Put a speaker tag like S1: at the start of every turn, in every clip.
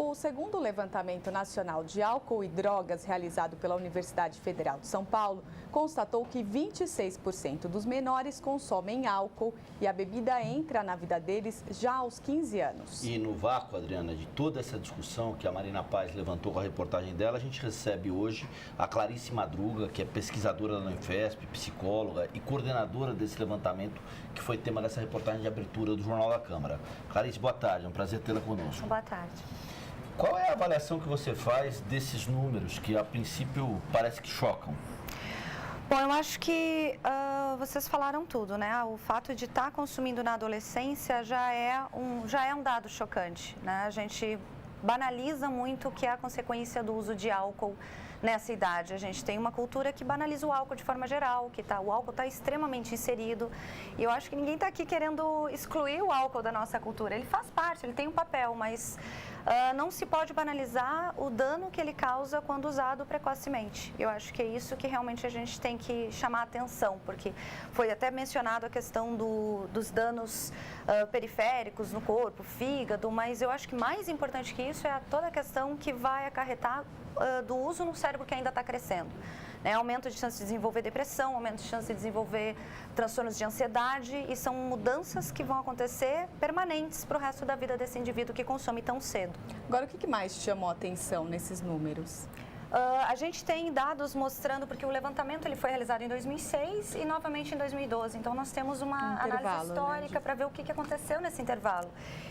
S1: O segundo levantamento nacional de álcool e drogas, realizado pela Universidade Federal de São Paulo, constatou que 26% dos menores consomem álcool e a bebida entra na vida deles já aos 15 anos.
S2: E no vácuo, Adriana, de toda essa discussão que a Marina Paz levantou com a reportagem dela, a gente recebe hoje a Clarice Madruga, que é pesquisadora da Unifesp, psicóloga e coordenadora desse levantamento, que foi tema dessa reportagem de abertura do Jornal da Câmara. Clarice, boa tarde, é um prazer tê-la conosco.
S3: Boa tarde.
S2: Qual é a avaliação que você faz desses números que, a princípio, parece que chocam?
S3: Bom, eu acho que vocês falaram tudo, né? O fato de estar consumindo na adolescência já é um dado chocante, né? A gente banaliza muito o que é a consequência do uso de álcool nessa idade. A gente tem uma cultura que banaliza o álcool de forma geral, o álcool está extremamente inserido, e eu acho que ninguém está aqui querendo excluir o álcool da nossa cultura. Ele faz parte, ele tem um papel, mas não se pode banalizar o dano que ele causa quando usado precocemente. Eu acho que é isso que realmente a gente tem que chamar a atenção, porque foi até mencionado a questão dos danos periféricos no corpo, fígado, mas eu acho que mais importante que isso é toda a questão que vai acarretar do uso no cérebro que ainda está crescendo. Né? Aumento de chance de desenvolver depressão, aumento de chance de desenvolver transtornos de ansiedade, e são mudanças que vão acontecer permanentes para o resto da vida desse indivíduo que consome tão cedo.
S1: Agora, o que mais chamou a atenção nesses números?
S3: A gente tem dados mostrando, porque o levantamento ele foi realizado em 2006 e novamente em 2012, então nós temos uma análise histórica, né, para ver o que aconteceu nesse intervalo.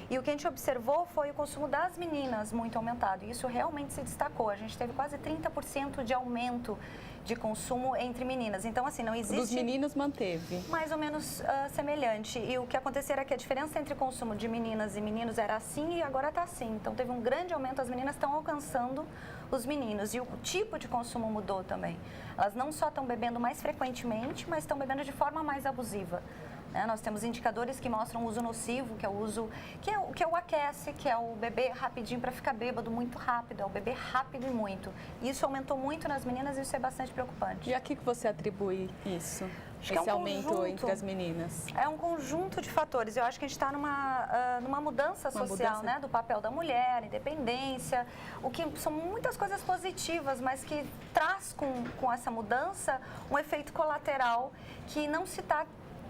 S3: E o que a gente observou foi o consumo das meninas muito aumentado, e isso realmente se destacou. A gente teve quase 30% de aumento de consumo entre meninas. Então, assim, não existe...
S1: Dos meninos manteve.
S3: Mais ou menos semelhante. E o que aconteceu era que a diferença entre consumo de meninas e meninos era assim e agora está assim. Então, teve um grande aumento, as meninas estão alcançando os meninos. E o tipo de consumo mudou também. Elas não só estão bebendo mais frequentemente, mas estão bebendo de forma mais abusiva. Nós temos indicadores que mostram o uso nocivo, que é o uso, que é o aquece, que é o beber rapidinho para ficar bêbado muito rápido, é o beber rápido e muito. Isso aumentou muito nas meninas e isso é bastante preocupante.
S1: E a que você atribui isso?
S3: Acho
S1: esse aumento entre as meninas?
S3: É um conjunto de fatores. Eu acho que a gente está numa mudança social, né? Do papel da mulher, independência, o que são muitas coisas positivas, mas que traz com essa mudança um efeito colateral que não se está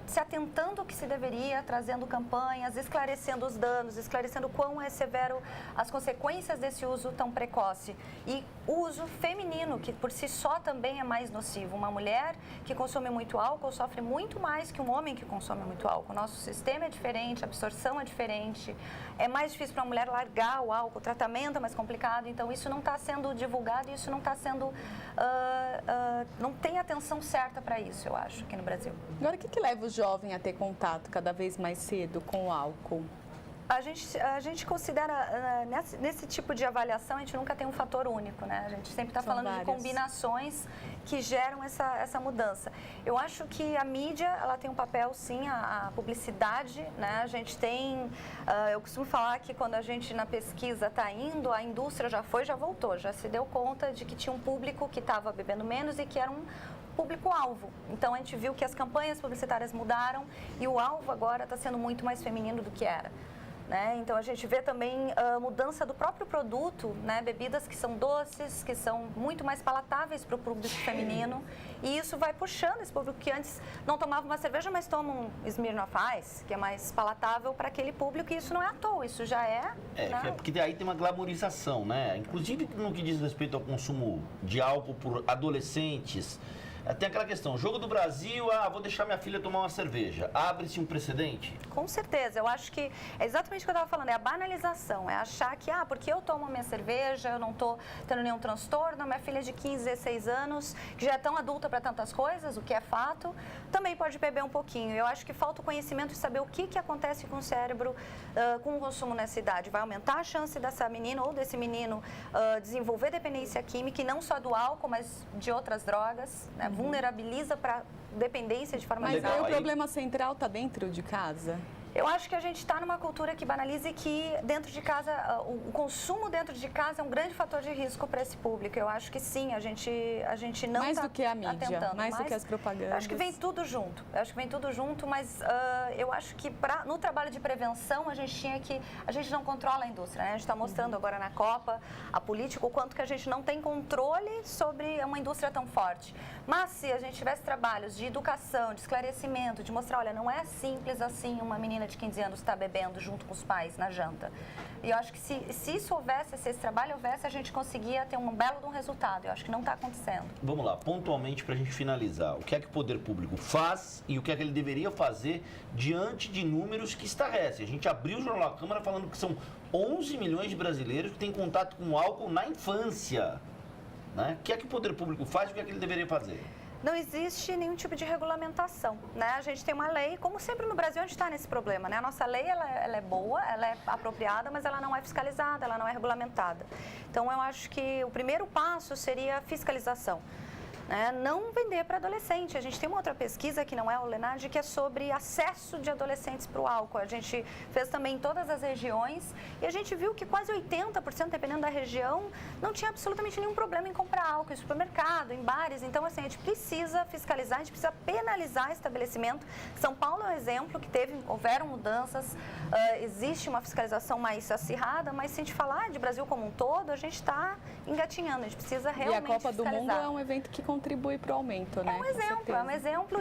S3: se atentando ao que se deveria, trazendo campanhas, esclarecendo os danos, esclarecendo quão é severo as consequências desse uso tão precoce. E o uso feminino, que por si só também é mais nocivo. Uma mulher que consome muito álcool sofre muito mais que um homem que consome muito álcool. Nosso sistema é diferente, a absorção é diferente, é mais difícil para a mulher largar o álcool, o tratamento é mais complicado, então isso não está sendo divulgado e isso não está sendo... não tem atenção certa para isso, eu acho, aqui no Brasil.
S1: Agora, o que leva os jovem a ter contato cada vez mais cedo com o álcool?
S3: A gente considera, nesse tipo de avaliação, a gente nunca tem um fator único, né? A gente sempre está falando de combinações que geram essa mudança. Eu acho que a mídia, ela tem um papel, sim, a publicidade, né? A gente tem, eu costumo falar que quando a gente na pesquisa está indo, a indústria já voltou, já se deu conta de que tinha um público que estava bebendo menos e que era um público-alvo. Então, a gente viu que as campanhas publicitárias mudaram e o alvo agora está sendo muito mais feminino do que era. Né? Então, a gente vê também a mudança do próprio produto, né? Bebidas que são doces, que são muito mais palatáveis para o público feminino, e isso vai puxando esse público que antes não tomava uma cerveja, mas toma um Smirnoff Ice, que é mais palatável para aquele público, e isso não é à toa, isso já é...
S2: né? Porque aí tem uma glamorização, né? Inclusive no que diz respeito ao consumo de álcool por adolescentes. Tem aquela questão, jogo do Brasil, vou deixar minha filha tomar uma cerveja. Abre-se um precedente?
S3: Com certeza, eu acho que é exatamente o que eu estava falando, é a banalização, é achar que, porque eu tomo a minha cerveja, eu não estou tendo nenhum transtorno, a minha filha de 15, 16 anos, que já é tão adulta para tantas coisas, o que é fato, também pode beber um pouquinho. Eu acho que falta o conhecimento de saber o que acontece com o cérebro com o consumo nessa idade. Vai aumentar a chance dessa menina ou desse menino desenvolver dependência química, e não só do álcool, mas de outras drogas, né? Vulnerabiliza para dependência de forma geral.
S1: Mas aí o problema central está dentro de casa?
S3: Eu acho que a gente está numa cultura que banaliza e que dentro de casa, o consumo dentro de casa é um grande fator de risco para esse público. Eu acho que sim, a gente não está
S1: mais do que a mídia,
S3: atentando.
S1: mais do que as propagandas.
S3: Acho que vem tudo junto. Mas eu acho que no trabalho de prevenção a gente não controla a indústria, né? A gente está mostrando agora na Copa, a política, o quanto que a gente não tem controle sobre uma indústria tão forte. Mas se a gente tivesse trabalhos de educação, de esclarecimento, de mostrar, olha, não é simples assim uma menina de 15 anos estar bebendo junto com os pais na janta. E eu acho que se isso houvesse, se esse trabalho houvesse, a gente conseguia ter um belo de um resultado. Eu acho que não está acontecendo.
S2: Vamos lá, pontualmente para a gente finalizar. O que é que o poder público faz e o que é que ele deveria fazer diante de números que estarrecem? A gente abriu o Jornal da Câmara falando que são 11 milhões de brasileiros que têm contato com álcool na infância. Né? O que é que o poder público faz e o que é que ele deveria fazer?
S3: Não existe nenhum tipo de regulamentação, né? A gente tem uma lei, como sempre no Brasil a gente está nesse problema, né? A nossa lei, ela é boa, ela é apropriada, mas ela não é fiscalizada, ela não é regulamentada. Então, eu acho que o primeiro passo seria a fiscalização. Não vender para adolescente. A gente tem uma outra pesquisa que não é o Lenard, que é sobre acesso de adolescentes para o álcool. A gente fez também em todas as regiões e a gente viu que quase 80%, dependendo da região, não tinha absolutamente nenhum problema em comprar álcool em supermercado, em bares. Então, assim, a gente precisa fiscalizar, a gente precisa penalizar estabelecimento. São Paulo é um exemplo que houveram mudanças, existe uma fiscalização mais acirrada, mas se a gente falar de Brasil como um todo, a gente está engatinhando, a gente precisa realmente fiscalizar.
S1: E a Copa do Mundo é um evento que contribui para o aumento, né?
S3: É um exemplo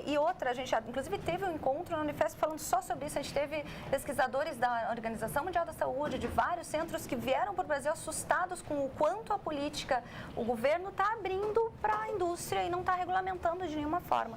S3: e outra, a gente inclusive teve um encontro na Unifesp falando só sobre isso, a gente teve pesquisadores da Organização Mundial da Saúde, de vários centros que vieram para o Brasil assustados com o quanto a política, o governo está abrindo para a indústria e não está regulamentando de nenhuma forma.